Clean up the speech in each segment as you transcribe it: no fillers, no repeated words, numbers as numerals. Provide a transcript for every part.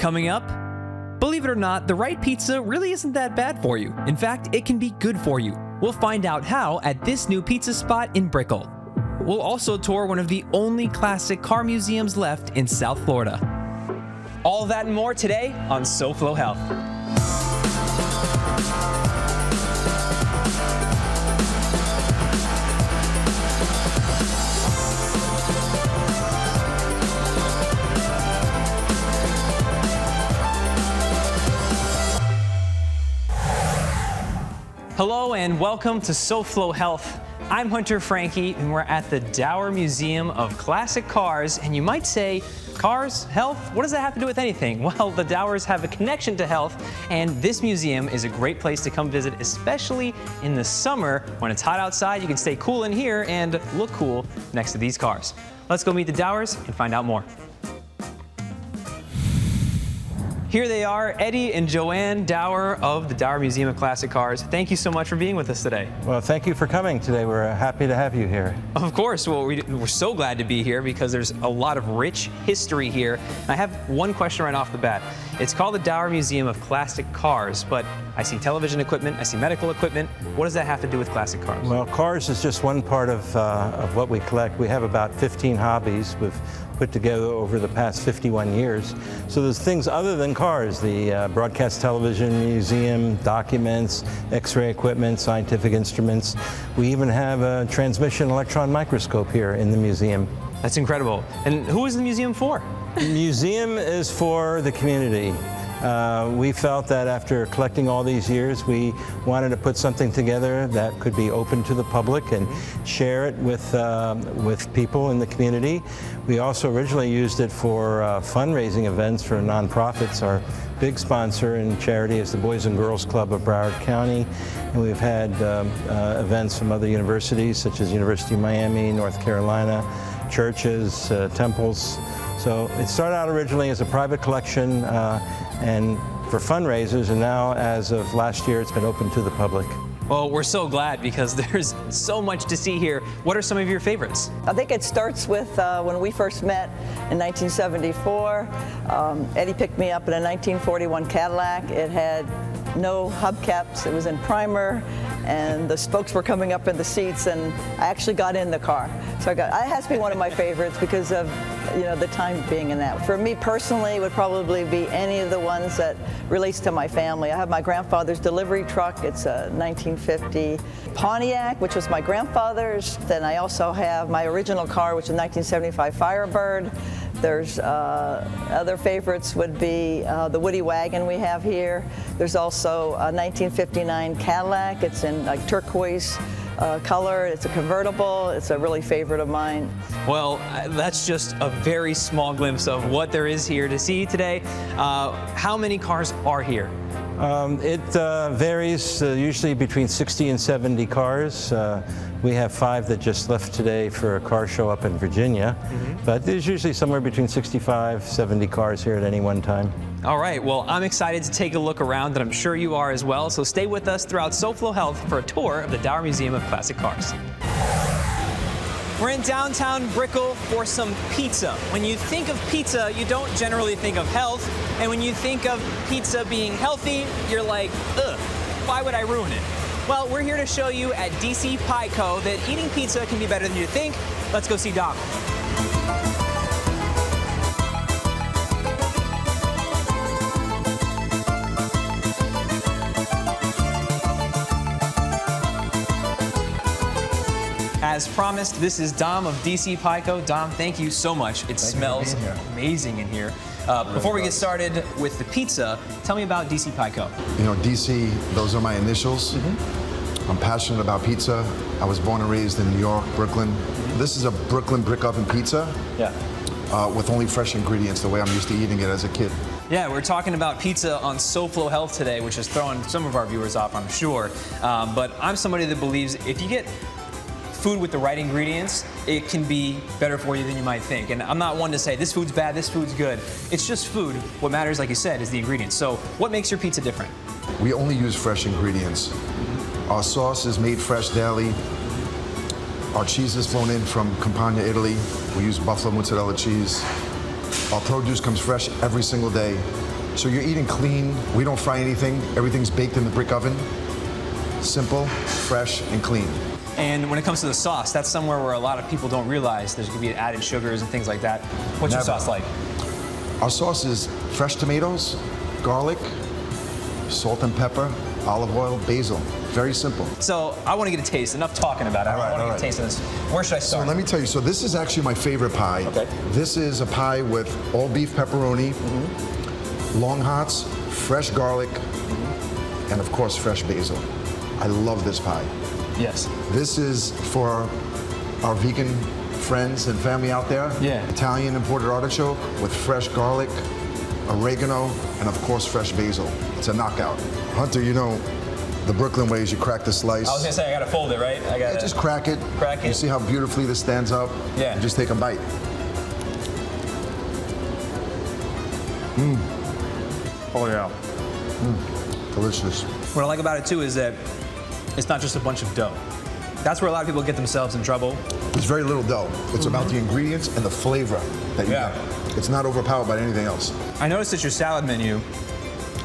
Coming up, believe it or not, the right pizza really isn't that bad for you. In fact, it can be good for you. We'll find out how at this new pizza spot in Brickell. We'll also tour one of the only classic car museums left in South Florida. All that and more today on SoFlo Health. Hello and welcome to SoFlo Health. I'm Hunter Frankie and we're at the Dauer Museum of Classic Cars, and you might say, cars, health, what does that have to do with anything? Well, the Dauers have a connection to health, and this museum is a great place to come visit, especially in the summer when it's hot outside. You can stay cool in here and look cool next to these cars. Let's go meet the Dauers and find out more. Here they are, Eddie and Joanne Dauer of the Dauer Museum of Classic Cars. Thank you so much for being with us today. Well, thank you for coming today. We're happy to have you here. Of course. Well, we're so glad to be here because there's a lot of rich history here. I have one question right off the bat. It's called the Dauer Museum of Classic Cars, but I see television equipment, I see medical equipment. What does that have to do with classic cars? Well, cars is just one part of what we collect. We have about 15 hobbies we've put together over the past 51 years. So there's things other than cars, the broadcast television museum, documents, x-ray equipment, scientific instruments. We even have a transmission electron microscope here in the museum. That's incredible. And who is the museum for? The museum is for the community. We felt that after collecting all these years, we wanted to put something together that could be open to the public and share it with people in the community. We also originally used it for fundraising events for nonprofits. Our big sponsor and charity is the Boys and Girls Club of Broward County, and we've had events from other universities such as University of Miami, North Carolina, churches, temples. So it started out originally as a private collection and for fundraisers, and now as of last year it's been open to the public. Well, we're so glad because there's so much to see here. What are some of your favorites? I think it starts with when we first met in 1974. Eddie picked me up in a 1941 Cadillac. It had no hubcaps, it was in primer, and the spokes were coming up in the seats, and I actually got in the car. So it has to be one of my favorites because of the time being in that. For me personally, it would probably be any of the ones that relates to my family. I have my grandfather's delivery truck. It's a 1950 Pontiac, which was my grandfather's. Then I also have my original car, which is a 1975 Firebird. There's other favorites would be the Woody wagon we have here. There's also a 1959 Cadillac. It's in like turquoise color. It's a convertible. It's a really favorite of mine. Well, that's just a very small glimpse of what there is here to see today. How many cars are here? It varies, usually between 60 and 70 cars. We have 5 that just left today for a car show up in Virginia, but there's usually somewhere between 65, 70 cars here at any one time. All right, well, I'm excited to take a look around, and I'm sure you are as well, so stay with us throughout SoFlo Health for a tour of the Dauer Museum of Classic Cars. We're in downtown Brickell for some pizza. When you think of pizza, you don't generally think of health, and when you think of pizza being healthy, you're like, ugh, why would I ruin it? Well, we're here to show you at DC Pico that eating pizza can be better than you think. Let's go see Dom. As promised, this is Dom of DC Pico. Dom, thank you so much. It smells amazing in here. Before we get started with the pizza, tell me about DC Pico. You know, DC, those are my initials. I'm passionate about pizza. I was born and raised in New York, Brooklyn. This is a Brooklyn brick oven pizza. Yeah. With only fresh ingredients, the way I'm used to eating it as a kid. Yeah, we're talking about pizza on SoFlo Health today, which is throwing some of our viewers off, I'm sure. But I'm somebody that believes if you get food with the right ingredients, it can be better for you than you might think. And I'm not one to say this food's bad, this food's good. It's just food. What matters, like you said, is the ingredients. So what makes your pizza different? We only use fresh ingredients. Our sauce is made fresh daily. Our cheese is flown in from Campania, Italy. We use buffalo mozzarella cheese. Our produce comes fresh every single day. So you're eating clean. We don't fry anything. Everything's baked in the brick oven. Simple, fresh, and clean. And when it comes to the sauce, that's somewhere where a lot of people don't realize there's going to be added sugars and things like that. What's your sauce like? Our sauce is fresh tomatoes, garlic, salt and pepper, olive oil, basil. Very simple. So I want to get a taste. Enough talking about it. I want to get a taste of this. Where should I start? So let me tell you, so this is actually my favorite pie. Okay. This is a pie with all beef pepperoni, long hots, fresh garlic, and of course fresh basil. I love this pie. Yes. This is for our vegan friends and family out there. Yeah. Italian imported artichoke with fresh garlic, oregano, and of course fresh basil. It's a knockout. Hunter, you know, the Brooklyn way is you crack the slice. I was gonna say I gotta fold it, right? I gotta just crack it. Crack it. You see how beautifully this stands up? Yeah. And just take a bite. Oh yeah. Delicious. What I like about it too is that it's not just a bunch of dough. That's where a lot of people get themselves in trouble. There's very little dough. It's about the ingredients and the flavor that you get. It's not overpowered by anything else. I noticed that your salad menu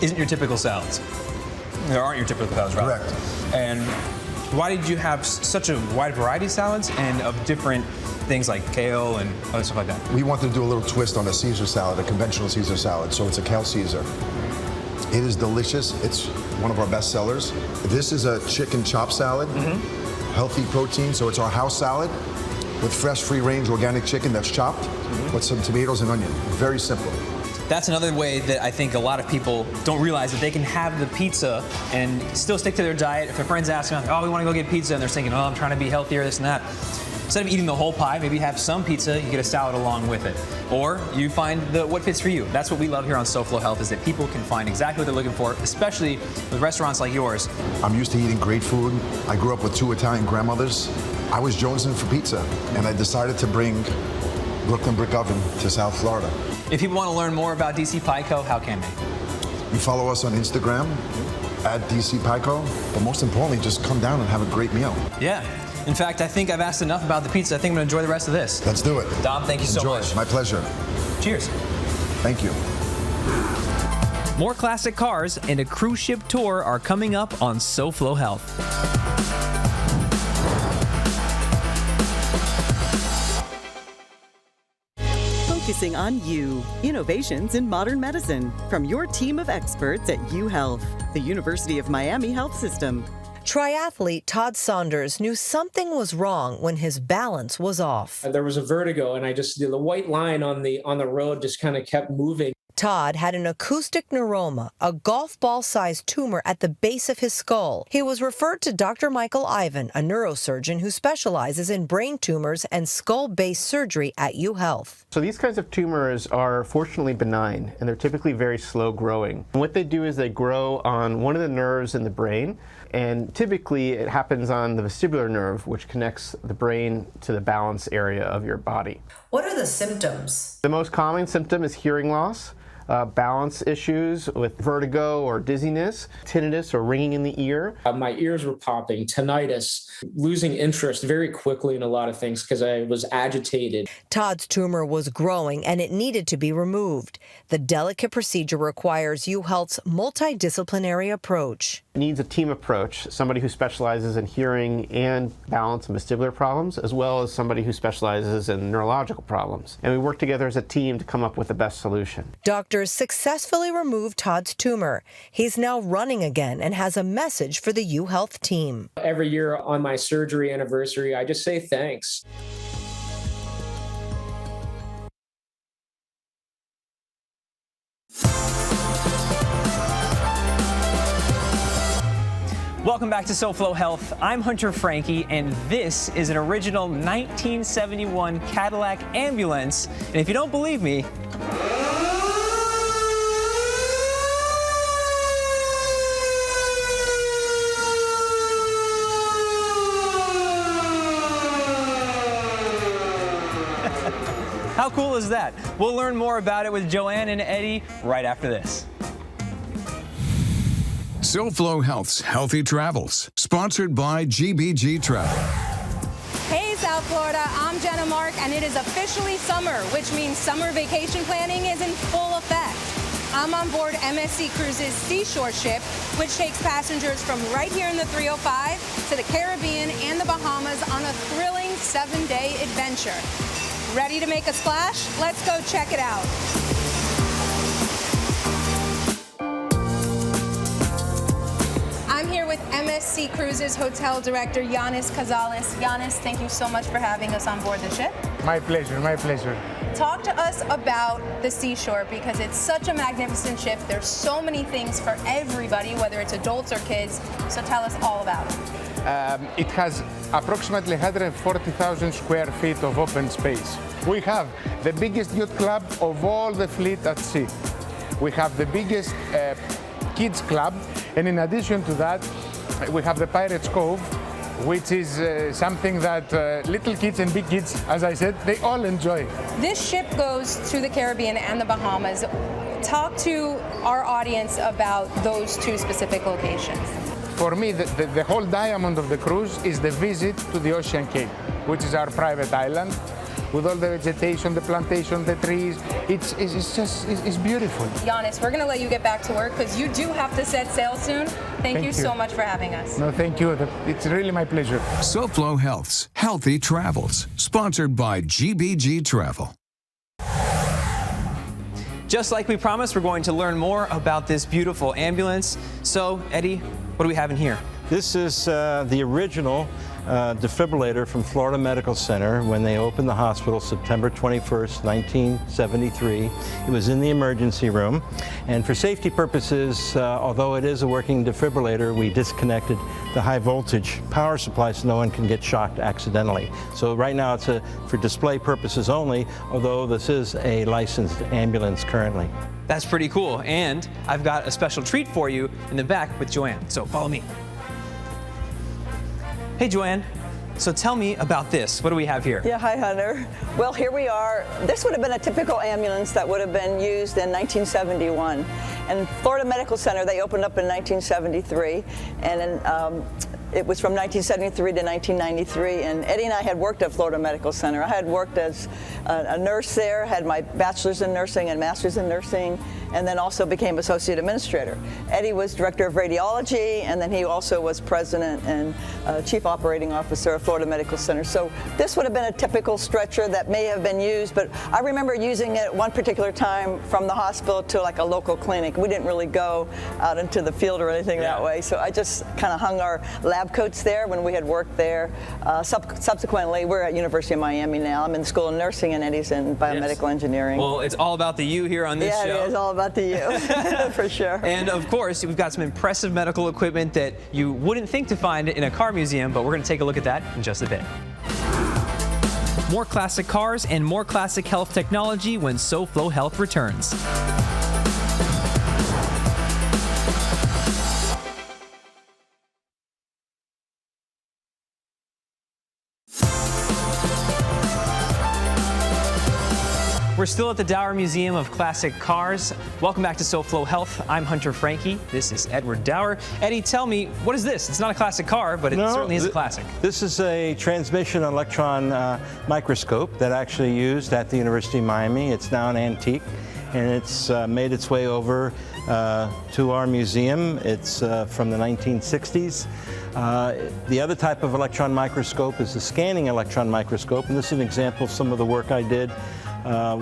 isn't your typical salads. There aren't your typical salads, right? Correct. And why did you have such a wide variety of salads and of different things like kale and other stuff like that? We wanted to do a little twist on a Caesar salad, a conventional Caesar salad. So it's a kale Caesar. It is delicious. It's one of our best sellers. This is a chicken chop salad, healthy protein. So it's our house salad with fresh, free-range organic chicken that's chopped with some tomatoes and onion. Very simple. That's another way that I think a lot of people don't realize that they can have the pizza and still stick to their diet. If their friends ask them, oh, we want to go get pizza, and they're thinking, oh, I'm trying to be healthier, this and that. Instead of eating the whole pie, maybe have some pizza, you get a salad along with it. Or you find what fits for you. That's what we love here on SoFlo Health, is that people can find exactly what they're looking for, especially with restaurants like yours. I'm used to eating great food. I grew up with 2 Italian grandmothers. I was jonesing for pizza, and I decided to bring Brooklyn Brick Oven to South Florida. If people want to learn more about DC Pico, how can they? You follow us on Instagram at DC Pico, but most importantly, just come down and have a great meal. Yeah. In fact, I think I've asked enough about the pizza. I think I'm going to enjoy the rest of this. Let's do it. Dom, thank you so much. My pleasure. Cheers. Thank you. More classic cars and a cruise ship tour are coming up on SoFlo Health. Focusing on you. Innovations in modern medicine. From your team of experts at UHealth, the University of Miami Health System. Triathlete Todd Saunders knew something was wrong when his balance was off. There was a vertigo, and the white line on the road just kind of kept moving. Todd had an acoustic neuroma, a golf ball-sized tumor at the base of his skull. He was referred to Dr. Michael Ivan, a neurosurgeon who specializes in brain tumors and skull-based surgery at UHealth. So these kinds of tumors are fortunately benign, and they're typically very slow growing. And what they do is they grow on one of the nerves in the brain, and typically it happens on the vestibular nerve, which connects the brain to the balance area of your body. What are the symptoms? The most common symptom is hearing loss, balance issues with vertigo or dizziness, tinnitus or ringing in the ear. My ears were popping, tinnitus, losing interest very quickly in a lot of things because I was agitated. Todd's tumor was growing and it needed to be removed. The delicate procedure requires UHealth's multidisciplinary approach. It needs a team approach, somebody who specializes in hearing and balance and vestibular problems, as well as somebody who specializes in neurological problems. And we work together as a team to come up with the best solution. Doctors successfully removed Todd's tumor. He's now running again and has a message for the UHealth team. Every year on my surgery anniversary, I just say thanks. Welcome back to SoFlo Health. I'm Hunter Frankie, and this is an original 1971 Cadillac ambulance. And if you don't believe me, how cool is that? We'll learn more about it with Joanne and Eddie right after this. SoFlo Health's Healthy Travels, sponsored by GBG Travel. Hey, South Florida. Florida. I'm Jenna Mark, and it is officially summer, which means summer vacation planning is in full effect. I'm on board MSC Cruises' Seashore ship, which takes passengers from right here in the 305 to the Caribbean and the Bahamas on a thrilling 7-day adventure. Ready to make a splash? Let's go check it out. I'm here with MSC Cruises Hotel Director Yanis Kazales. Yanis, thank you so much for having us on board the ship. My pleasure, my pleasure. Talk to us about the Seashore, because it's such a magnificent ship. There's so many things for everybody, whether it's adults or kids. So tell us all about it. It has approximately 140,000 square feet of open space. We have the biggest youth club of all the fleet at sea. We have the biggest kids club, and in addition to that, we have the Pirates Cove, which is something that little kids and big kids, as I said, they all enjoy. This ship goes to the Caribbean and the Bahamas. Talk to our audience about those two specific locations. For me, the whole diamond of the cruise is the visit to the Ocean Cape, which is our private island, with all the vegetation, the plantation, the trees. It's beautiful. Yanis, we're going to let you get back to work because you do have to set sail soon. Thank you so much for having us. No, thank you. It's really my pleasure. SoFlo Health's Healthy Travels, sponsored by GBG Travel. Just like we promised, we're going to learn more about this beautiful ambulance. So, Eddie, what do we have in here? This is the original defibrillator from Florida Medical Center when they opened the hospital September 21st, 1973. It was in the emergency room. And for safety purposes, although it is a working defibrillator, we disconnected the high voltage power supply so no one can get shocked accidentally. So right now it's for display purposes only, although this is a licensed ambulance currently. That's pretty cool. And I've got a special treat for you in the back with Joanne. So follow me. Hey, Joanne, so tell me about this. What do we have here? Yeah, hi, Hunter. Well, here we are. This would have been a typical ambulance that would have been used in 1971. And Florida Medical Center, they opened up in 1973, and it was from 1973 to 1993, and Eddie and I had worked at Florida Medical Center. I had worked as a nurse there, had my bachelor's in nursing and master's in nursing, and then also became associate administrator. Eddie was director of radiology, and then he also was president and chief operating officer of Florida Medical Center. So this would have been a typical stretcher that may have been used, but I remember using it one particular time from the hospital to like a local clinic. We didn't really go out into the field or anything that way, so I just kind of hung our lab coats there when we had worked there. Subsequently, we're at University of Miami now. I'm in the School of Nursing, and Eddie's in biomedical engineering. Well, it's all about the you here on this show. Yeah, it is all about the you, for sure. And of course, we've got some impressive medical equipment that you wouldn't think to find in a car museum, but we're going to take a look at that in just a bit. More classic cars and more classic health technology when SoFlo Health returns. We're still at the Dauer Museum of Classic Cars. Welcome back to SoFlo Health. I'm Hunter Franke. This is Edward Dauer. Eddie, tell me, what is this? It's not a classic car, but it certainly is a classic. This is a transmission electron microscope that actually used at the University of Miami. It's now an antique, and it's made its way over to our museum. It's from the 1960s. The other type of electron microscope is the scanning electron microscope, and this is an example of some of the work I did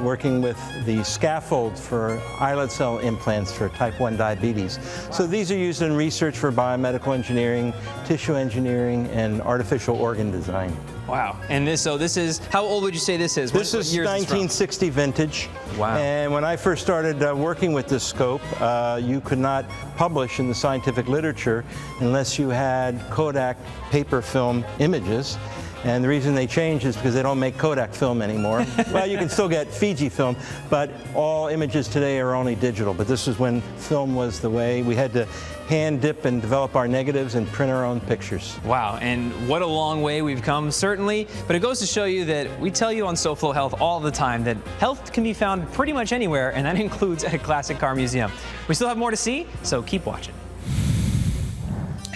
working with the scaffold for islet cell implants for type 1 diabetes. So these are used in research for biomedical engineering, tissue engineering, and artificial organ design. Wow. And this is, how old would you say this is? This is 1960 vintage. Wow. And when I first started working with this scope, you could not publish in the scientific literature unless you had Kodak paper film images. And the reason they changed is because they don't make Kodak film anymore. Well, you can still get Fiji film, but all images today are only digital. But this is when film was the way. We had to hand dip and develop our negatives and print our own pictures. Wow, and what a long way we've come, certainly. But it goes to show you that we tell you on SoFlo Health all the time that health can be found pretty much anywhere, and that includes at a classic car museum. We still have more to see, so keep watching.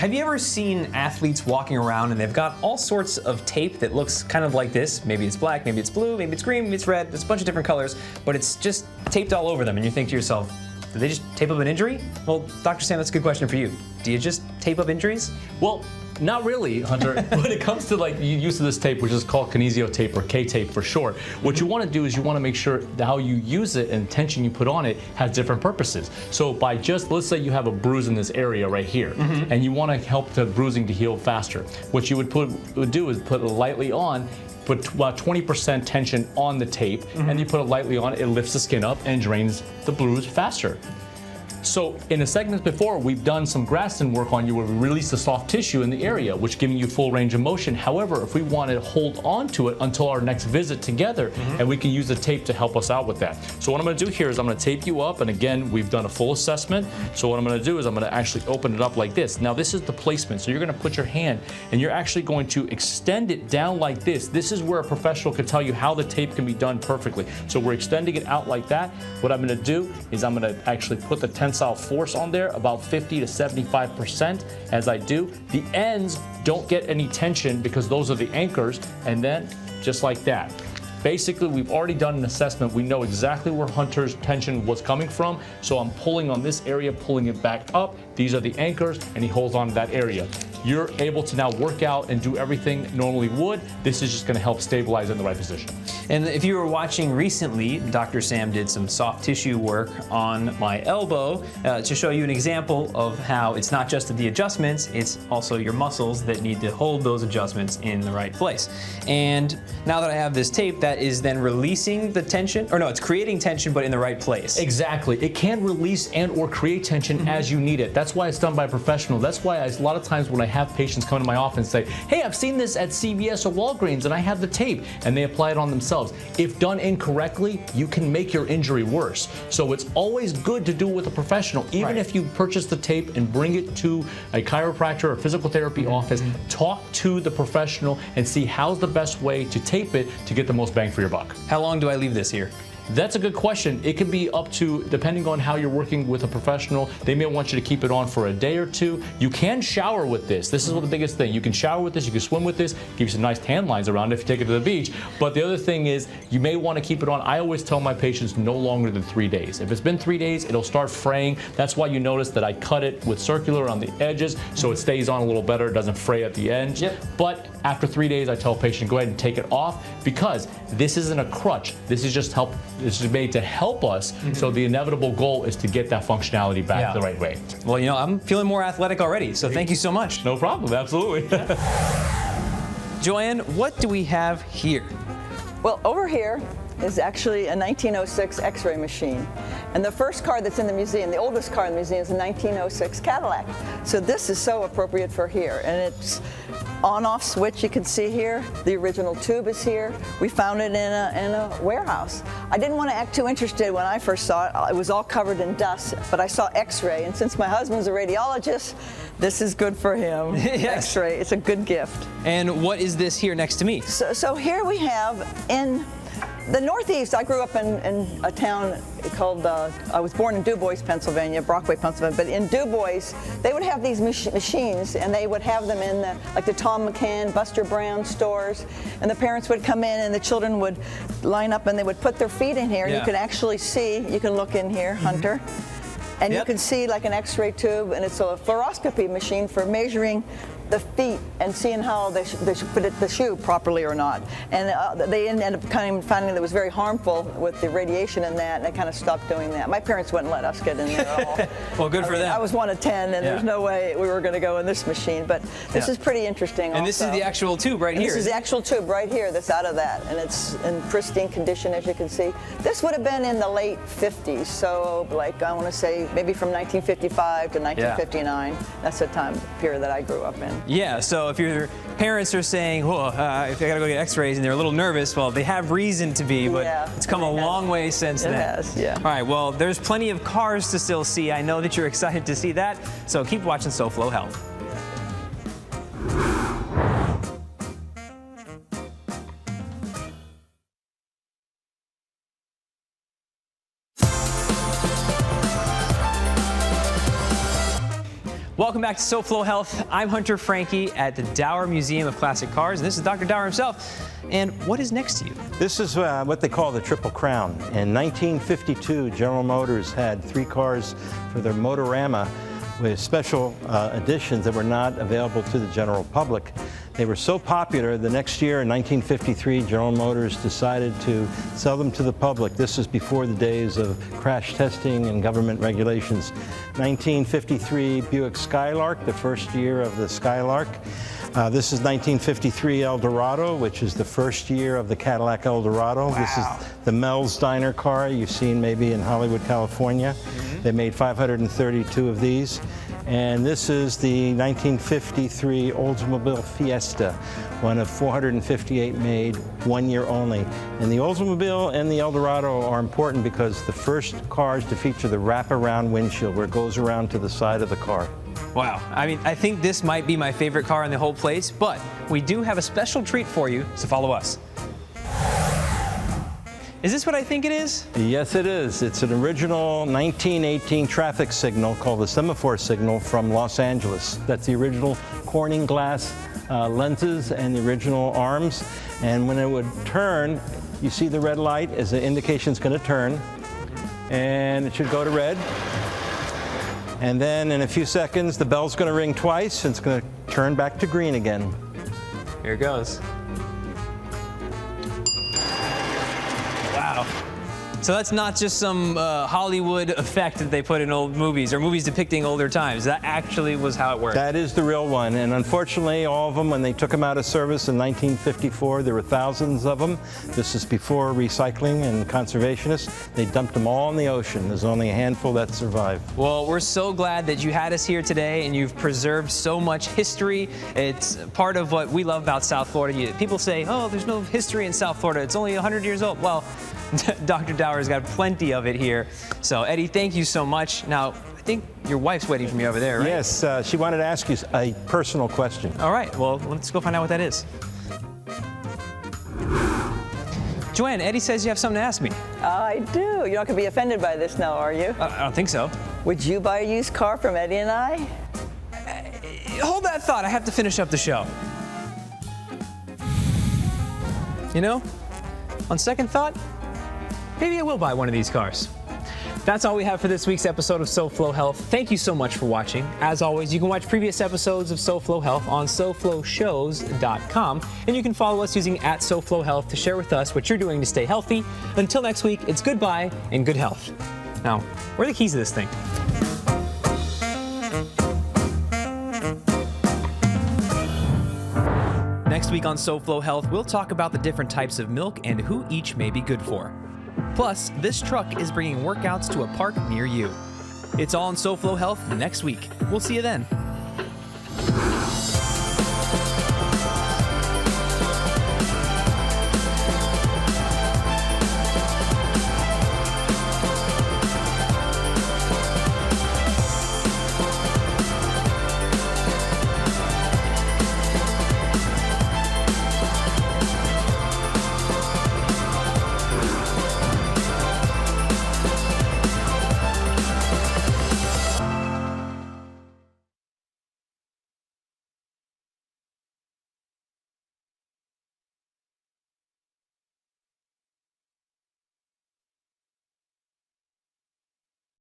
Have you ever seen athletes walking around and they've got all sorts of tape that looks kind of like this? Maybe it's black, maybe it's blue, maybe it's green, maybe it's red. There's a bunch of different colors, but it's just taped all over them. And you think to yourself, did they just tape up an injury? Well, Dr. Sam, that's a good question for you. Do you just tape up injuries? Well, not really, Hunter. When it comes to like the use of this tape, which is called Kinesio Tape or K-tape for short, what you want to do is you want to make sure that how you use it and tension you put on it has different purposes. So by just, let's say you have a bruise in this area right here, and you want to help the bruising to heal faster. What you would do is put it lightly on, put about 20% tension on the tape, and you put it lightly on, it lifts the skin up and drains the bruise faster. So in the segments before, we've done some Graston work on you where we release the soft tissue in the area, which giving you full range of motion. However, if we want to hold on to it until our next visit together, and we can use the tape to help us out with that. So what I'm going to do here is I'm going to tape you up, and again, we've done a full assessment. So what I'm going to do is I'm going to actually open it up like this. Now this is the placement. So you're going to put your hand, and you're actually going to extend it down like this. This is where a professional can tell you how the tape can be done perfectly. So we're extending it out like that. What I'm going to do is I'm going to actually put the tensile force on there about 50 to 75%. As I do, the ends don't get any tension because those are the anchors, and then just like that. Basically, we've already done an assessment. We know exactly where Hunter's tension was coming from. So I'm pulling on this area, pulling it back up. These are the anchors, and he holds on to that area. You're able to now work out and do everything normally would. This is just going to help stabilize in the right position. And if you were watching recently, Dr. Sam did some soft tissue work on my elbow to show you an example of how it's not just the adjustments, it's also your muscles that need to hold those adjustments in the right place. And now that I have this tape, that is then releasing the tension, or no, it's creating tension, but in the right place. Exactly. It can release and or create tension as you need it. That's why it's done by a professional. That's why a lot of times when I have patients come to my office and say, hey, I've seen this at CVS or Walgreens and I have the tape, and they apply it on themselves. If done incorrectly, you can make your injury worse. So it's always good to do it with a professional. Even if you purchase the tape and bring it to a chiropractor or physical therapy office, talk to the professional and see how's the best way to tape it to get the most bang for your buck. How long do I leave this here? That's a good question. It can be up to, depending on how you're working with a professional, they may want you to keep it on for a day or two. You can shower with this. This is the biggest thing. You can shower with this, you can swim with this, give you some nice tan lines around it if you take it to the beach. But the other thing is, you may want to keep it on. I always tell my patients no longer than 3 days. If it's been 3 days, it'll start fraying. That's why you notice that I cut it with circular on the edges so it stays on a little better, it doesn't fray at the end. But after 3 days, I tell a patient, go ahead and take it off, because this isn't a crutch. This is just this is made to help us. So the inevitable goal is to get that functionality back the right way. Well, you know, I'm feeling more athletic already, so thank you so much. No problem, absolutely. Joanne, what do we have here? Well, over here is actually a 1906 X-ray machine. And the first car that's in the museum, the oldest car in the museum, is a 1906 Cadillac. So this is so appropriate for here. And it's on-off switch you can see here. The original tube is here. We found it in a warehouse. I didn't want to act too interested when I first saw it. It was all covered in dust, but I saw X-ray. And since my husband's a radiologist, this is good for him. X-ray, it's a good gift. And what is this here next to me? So here we have in the Northeast. I grew up in a town called, I was born in Du Bois, Pennsylvania, Brockway, Pennsylvania, but in Du Bois, they would have these machines, and they would have them in the Tom McCann, Buster Brown stores, and the parents would come in and the children would line up and they would put their feet in here, and you can actually see, you can look in here, Hunter, and you can see like an X-ray tube, and it's a fluoroscopy machine for measuring the feet and seeing how they fit the shoe properly or not. And they ended up kind of finding that it was very harmful with the radiation in that, and they kind of stopped doing that. My parents wouldn't let us get in there at all. Well, good for them. I was one of 10, and there's no way we were going to go in this machine, but this is pretty interesting. And this is the actual tube right here. This is the actual tube right here that's out of that, and it's in pristine condition, as you can see. This would have been in the late 50s, so like I want to say maybe from 1955 to 1959. That's the time period that I grew up in. Yeah, so if your parents are saying, oh, if I gotta go get x-rays, and they're a little nervous, well, they have reason to be, but it's come a long way since then. It has, yeah. All right, well, there's plenty of cars to still see. I know that you're excited to see that, so keep watching SoFlo Health. Welcome back to SoFlo Health. I'm Hunter Franke at the Dauer Museum of Classic Cars, and this is Dr. Dauer himself. And what is next to you? This is what they call the Triple Crown. In 1952, General Motors had 3 cars for their Motorama with special editions that were not available to the general public. They were so popular, the next year in 1953, General Motors decided to sell them to the public. This is before the days of crash testing and government regulations. 1953 Buick Skylark, the first year of the Skylark. This is 1953 Dorado, which is the first year of the Cadillac Dorado. Wow. This is the Mel's Diner car you've seen maybe in Hollywood, California. They made 532 of these. And this is the 1953 Oldsmobile Fiesta, one of 458 made, 1 year only. And the Oldsmobile and the Dorado are important because the first cars to feature the wraparound windshield where it goes around to the side of the car. Wow. I mean, I think this might be my favorite car in the whole place, but we do have a special treat for you, so follow us. Is this what I think it is? Yes, it is. It's an original 1918 traffic signal called the Semaphore Signal from Los Angeles. That's the original Corning glass lenses and the original arms. And when it would turn, you see the red light as the indication's going to turn. And it should go to red. And then in a few seconds, the bell's going to ring twice, and it's going to turn back to green again. Here it goes. Wow. So that's not just some Hollywood effect that they put in old movies or movies depicting older times. That actually was how it worked. That is the real one. And unfortunately, all of them, when they took them out of service in 1954, there were thousands of them. This is before recycling and conservationists. They dumped them all in the ocean. There's only a handful that survived. Well, we're so glad that you had us here today and you've preserved so much history. It's part of what we love about South Florida. People say, oh, there's no history in South Florida. It's only 100 years old. Well, Dr. Dauer's got plenty of it here. So, Eddie, thank you so much. Now, I think your wife's waiting for me over there, right? Yes, she wanted to ask you a personal question. All right, well, let's go find out what that is. Joanne, Eddie says you have something to ask me. I do. You're not going to be offended by this now, are you? I don't think so. Would you buy a used car from Eddie and I? Hold that thought. I have to finish up the show. You know, on second thought, maybe I will buy one of these cars. That's all we have for this week's episode of SoFlo Health. Thank you so much for watching. As always, you can watch previous episodes of SoFlo Health on SoFloShows.com, and you can follow us using @SoFloHealth to share with us what you're doing to stay healthy. Until next week, it's goodbye and good health. Now, where are the keys to this thing? Next week on SoFlo Health, we'll talk about the different types of milk and who each may be good for. Plus, this truck is bringing workouts to a park near you. It's all on SoFlo Health next week. We'll see you then.